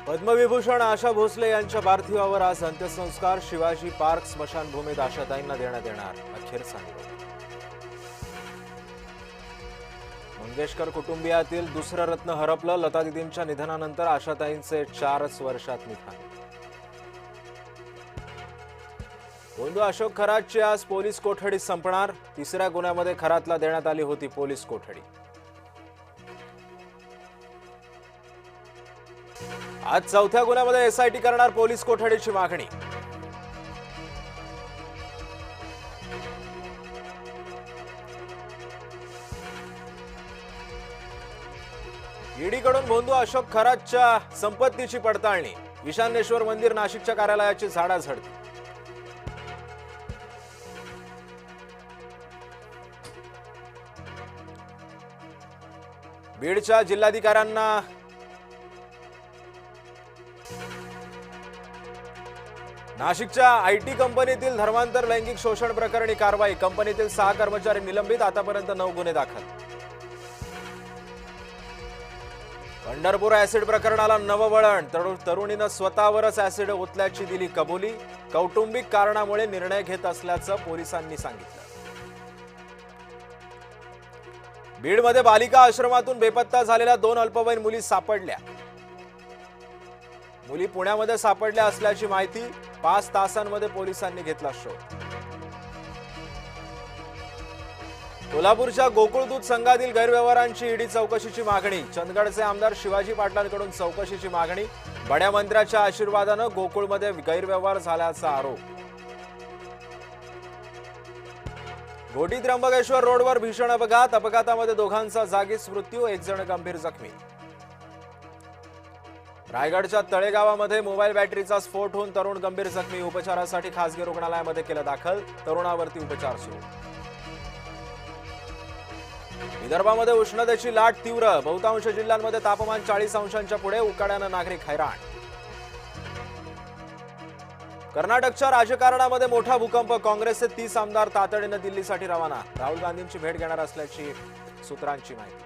पद्मविभूषण आशा भोसले यांच्या पार्थिवावर आज अंत्यसंस्कार शिवाजी पार्क स्मशानभूमीत आशाताईंना देण्यात येणार अखेरचा निरोप। मंगेशकर कुटुंबियातील दुसरं रत्न हरपलं। लता दीदींच्या निधनानंतर आशाताईंचे 4 वर्षात निधन। गोंदू अशोक खरातची आज पोलीस कोठडी संपणार। तिसऱ्या गुन्ह्यामध्ये खरातला देण्यात आली होती पोलीस कोठडी। आज चौथ्या गुन्ह्यामध्ये एसआयटी करणार पोलीस कोठडीची मागणी। ईडीकडून गोंदू अशोक खरातच्या संपत्तीची पडताळणी। ईशान्येश्वर मंदिर नाशिकच्या कार्यालयाची झाडाझडती। बीडच्या जिल्हाधिकाऱ्यांना नाशिकच्या आयटी कंपनीतील धर्मांतर लैंगिक शोषण प्रकरणी कारवाई। कंपनीतील 6 कर्मचारी निलंबित। आतापर्यंत 9 गुन्हे दाखल। पंढरपूर ऍसिड प्रकरणाला नववळण। तरुणीनं स्वतःवरच ऍसिड ओतल्याची दिली कबुली। कौटुंबिक कारणामुळे निर्णय घेत असल्याचं पोलिसांनी सांगितलं। बीडमध्ये बालिका आश्रमातून बेपत्ता झालेल्या 2 अल्पवयीन मुली सापडल्या। मुली पुण्यामध्ये सापडल्या असल्याची माहिती। 5 तासांमध्ये पोलिसांनी घेतला शोध। कोल्हापूरच्या गोकुळ दूध संघातील गैरव्यवहारांची ईडी चौकशीची मागणी। चंदगडचे आमदार शिवाजी पाटलांकडून चौकशीची मागणी। बड्या मंत्र्याच्या आशीर्वादानं गोकुळमध्ये गैरव्यवहार झाल्याचा आरोप। घोटी त्र्यंबकेश्वर रोडवर भीषण अपघात। अपघातामध्ये दोघांचा जागीच मृत्यू। 1 जण गंभीर जखमी। रायगडच्या तळेगावामध्ये मोबाईल बॅटरीचा स्फोट होऊन तरुण गंभीर जखमी। उपचारासाठी खासगी रुग्णालयामध्ये केलं दाखल। तरुणावरती उपचार सुरू। विदर्भामध्ये उष्णतेची लाट तीव्र। बहुतांश जिल्ह्यांमध्ये तापमान 40 अंशांच्या पुढे। उकाड्यानं नागरिक हैराण। कर्नाटकच्या राजकारणामध्ये मोठा भूकंप। काँग्रेसचे 30 आमदार तातडीनं दिल्लीसाठी रवाना। राहुल गांधींची भेट घेणार असल्याची सूत्रांची माहिती।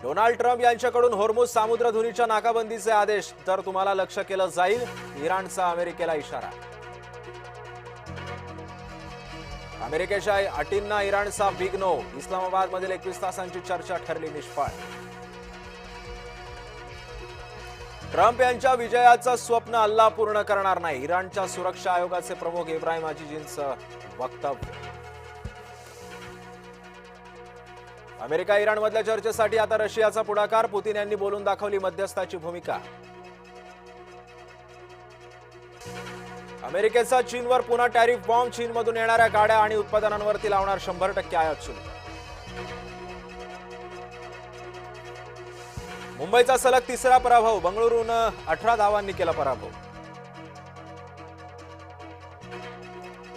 डोनाल्ड ट्रम्प यांच्याकडून होर्मुझ सामुद्रधुनीच्या नाकाबंदीचे आदेश। तर तुम्हाला लक्ष केलं जाईल। इराणचा अमेरिकेला इशारा। अमेरिकेच्या अटींना इराणचा बिग नो। इस्लामाबादमधील 21 तासांची चर्चा ठरली निष्फळ। ट्रम्प यांच्या विजयाचं स्वप्न अल्लाह पूर्ण करणार नाही। इराणच्या सुरक्षा आयोगाचे प्रमुख इब्राहिम आजिजींचं वक्तव्य। अमेरिका इराणमधल्या चर्चेसाठी आता रशियाचा पुढाकार। पुतीन यांनी बोलून दाखवली मध्यस्थाची भूमिका। अमेरिकेचा चीनवर पुन्हा टॅरिफ बॉम्ब। चीनमधून येणाऱ्या गाड्या आणि उत्पादनांवरती लावणार 100% आयात शुल्क। मुंबईचा सलग तिसरा पराभव। बंगळुरूनं 18 धावांनी केला पराभव।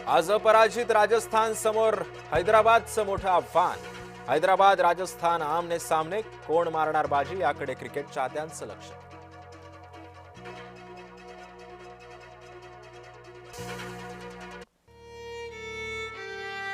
आज अपराजित राजस्थान समोर हैदराबादचं मोठं आव्हान। हैदराबाद राजस्थान आमने सामने। कोण मारणार बाजी याकडे क्रिकेट चाहत्यांचं लक्ष।